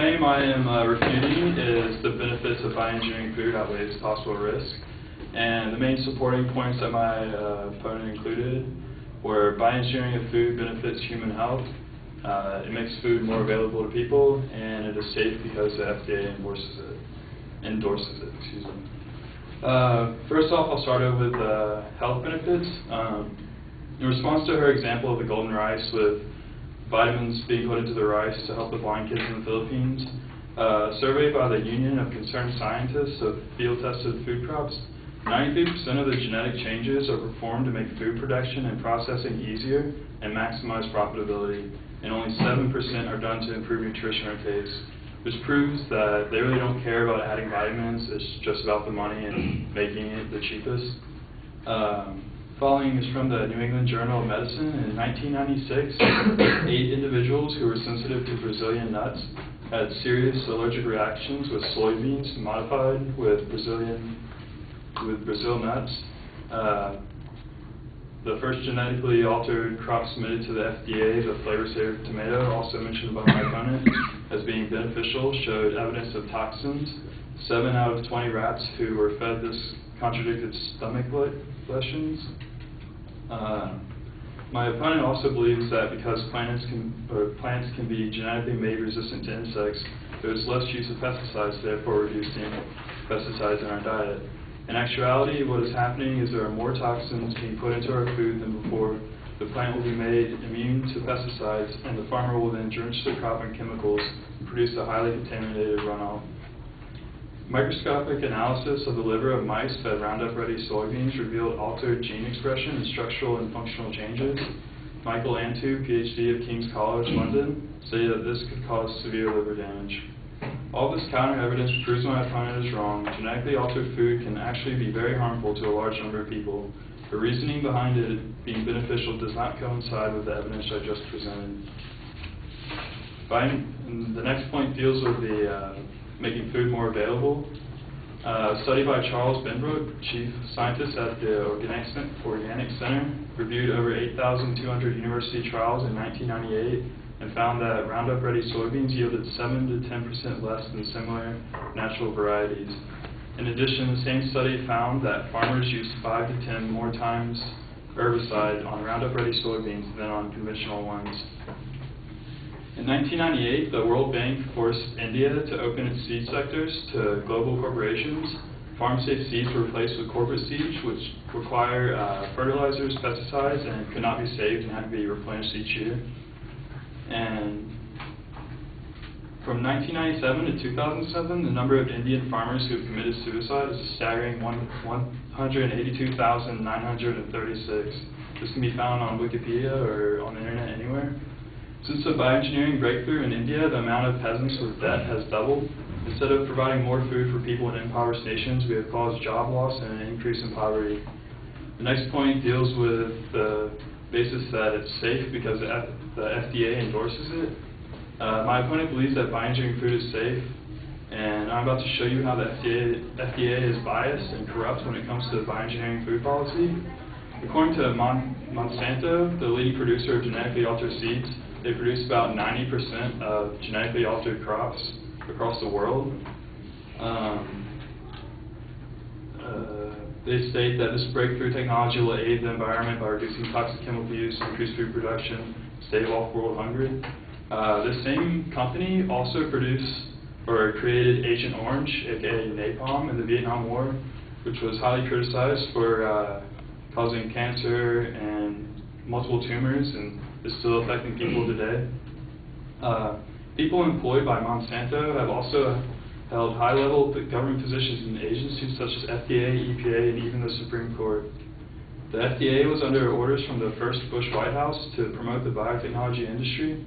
claim I am refuting is the benefits of bioengineering food outweighs possible risk. And the main supporting points that my opponent included were bioengineering of food benefits human health, it makes food more available to people, and it is safe because the FDA endorses it. First off, I'll start out with health benefits. In response to her example of the golden rice with vitamins being put into the rice to help the blind kids in the Philippines, a survey by the Union of Concerned Scientists of field-tested food crops, 93% of the genetic changes are performed to make food production and processing easier and maximize profitability, and only 7% are done to improve nutrition or taste, which proves that they really don't care about adding vitamins. It's just about the money and making it the cheapest. Following is from the New England Journal of Medicine. In 1996, 8 individuals who were sensitive to Brazilian nuts had serious allergic reactions with soybeans modified with Brazil nuts. The first genetically altered crop submitted to the FDA, the flavor saver tomato, also mentioned by my opponent as being beneficial, showed evidence of toxins. 7 out of 20 rats who were fed this contradicted stomach lesions. My opponent also believes that because plants can be genetically made resistant to insects, there is less use of pesticides, therefore reducing pesticides in our diet. In actuality, what is happening is there are more toxins being put into our food than before. The plant will be made immune to pesticides, and the farmer will then drench the crop in chemicals and produce a highly contaminated runoff. Microscopic analysis of the liver of mice fed Roundup-ready soybeans revealed altered gene expression and structural and functional changes. Michael Antu, PhD of King's College London, stated that this could cause severe liver damage. All this counter-evidence proves my opponent is wrong. Genetically altered food can actually be very harmful to a large number of people. The reasoning behind it being beneficial does not coincide with the evidence I just presented. The next point deals with the making food more available. A study by Charles Benbrook, chief scientist at the Organic Center, reviewed over 8,200 university trials in 1998 and found that Roundup-ready soybeans yielded 7 to 10% less than similar natural varieties. In addition, the same study found that farmers used 5 to 10 more times herbicide on Roundup-ready soybeans than on conventional ones. In 1998, the World Bank forced India to open its seed sectors to global corporations. Farm-safe seeds were replaced with corporate seeds, which require fertilizers, pesticides, and could not be saved and had to be replenished each year. And from 1997 to 2007, the number of Indian farmers who have committed suicide is a staggering 182,936. This can be found on Wikipedia or on the internet anywhere. Since the bioengineering breakthrough in India, the amount of peasants with debt has doubled. Instead of providing more food for people in impoverished nations, we have caused job loss and an increase in poverty. The next point deals with the basis that it's safe because the FDA endorses it. My opponent believes that bioengineering food is safe, and I'm about to show you how the FDA is biased and corrupt when it comes to bioengineering food policy. According to Monsanto, the leading producer of genetically altered seeds, they produce about 90% of genetically altered crops across the world. They state that this breakthrough technology will aid the environment by reducing toxic chemical use, increase food production, stave off world hunger. This same company also created Agent Orange, aka napalm, in the Vietnam War, which was highly criticized for causing cancer and multiple tumors, and is still affecting people today. People employed by Monsanto have also held high-level government positions in agencies such as FDA, EPA, and even the Supreme Court. The FDA was under orders from the first Bush White House to promote the biotechnology industry.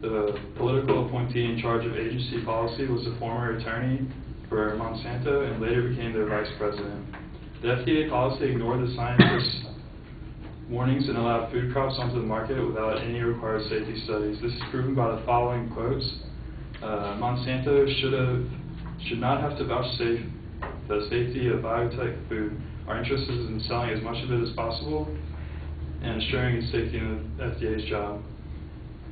The political appointee in charge of agency policy was a former attorney for Monsanto and later became their vice president. The FDA policy ignored the scientists' warnings and allowed food crops onto the market without any required safety studies. This is proven by the following quotes. Monsanto should not have to vouchsafe the safety of biotech food. Our interest is in selling as much of it as possible and assuring its safety in the FDA's job.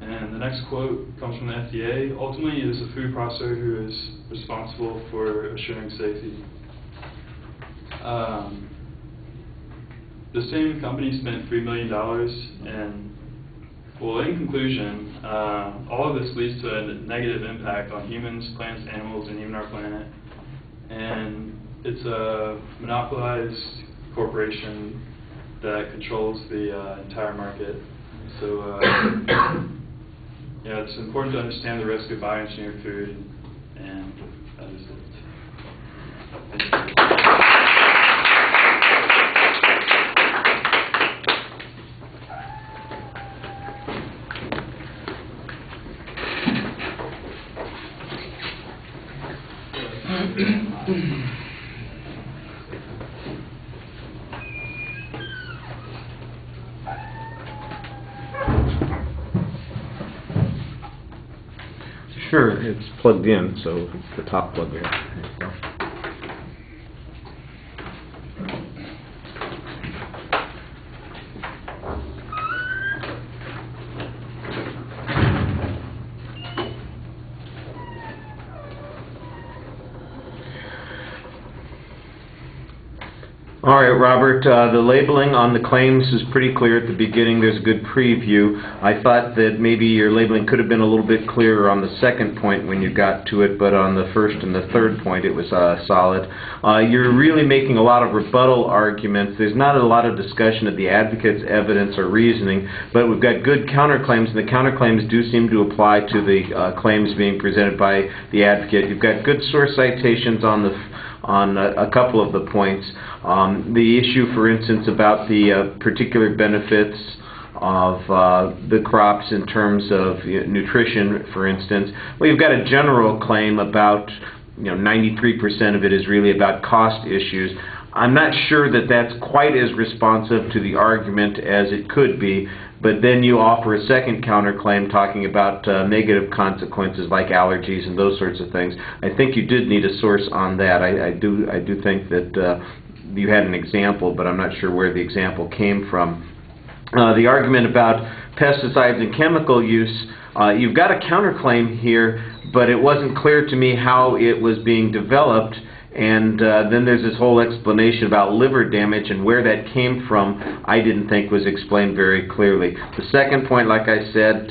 And the next quote comes from the FDA. Ultimately, it is the food processor who is responsible for assuring safety. The same company spent $3 million, and, well, in conclusion, all of this leads to a negative impact on humans, plants, animals, and even our planet. And it's a monopolized corporation that controls the entire market. So, yeah, it's important to understand the risk of bioengineered food, and that is it. Thank you. Sure, it's plugged in, so it's the top plug there. All right, Robert, the labeling on the claims is pretty clear at the beginning. There's a good preview. I thought that maybe your labeling could have been a little bit clearer on the second point when you got to it, but on the first and the third point it was solid. You're really making a lot of rebuttal arguments. There's not a lot of discussion of the advocate's evidence or reasoning, but we've got good counterclaims, and the counterclaims do seem to apply to the claims being presented by the advocate. You've got good source citations on a couple of the points. The issue, for instance, about the particular benefits of the crops in terms of nutrition, for instance. Well, you've got a general claim about 93% of it is really about cost issues. I'm not sure that that's quite as responsive to the argument as it could be, but then you offer a second counterclaim talking about negative consequences like allergies and those sorts of things. I think you did need a source on that. I do think that you had an example, but I'm not sure where the example came from. The argument about pesticides and chemical use, you've got a counterclaim here, but it wasn't clear to me how it was being developed. And then there's this whole explanation about liver damage, and where that came from I didn't think was explained very clearly. The second point, like I said,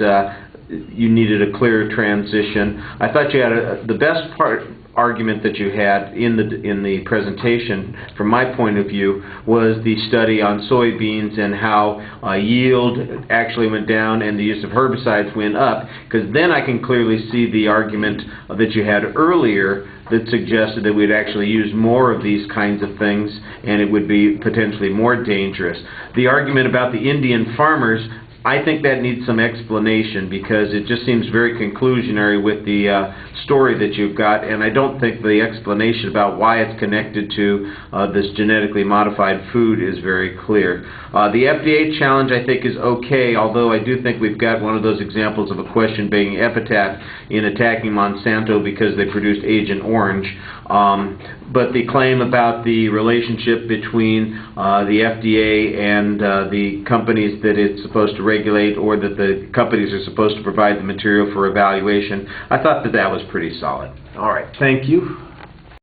you needed a clearer transition. I thought you had the best argument that you had in the presentation, from my point of view, was the study on soybeans and how yield actually went down and the use of herbicides went up, because then I can clearly see the argument that you had earlier that suggested that we'd actually use more of these kinds of things and it would be potentially more dangerous. The argument about the Indian farmers, I think that needs some explanation, because it just seems very conclusionary with the story that you've got, and I don't think the explanation about why it's connected to this genetically modified food is very clear. The FDA challenge, I think, is okay, although I do think we've got one of those examples of a question being epitaph in attacking Monsanto because they produced Agent Orange. But the claim about the relationship between the FDA and the companies that it's supposed to regulate, or that the companies are supposed to provide the material for evaluation, I thought that that was pretty solid. All right, thank you.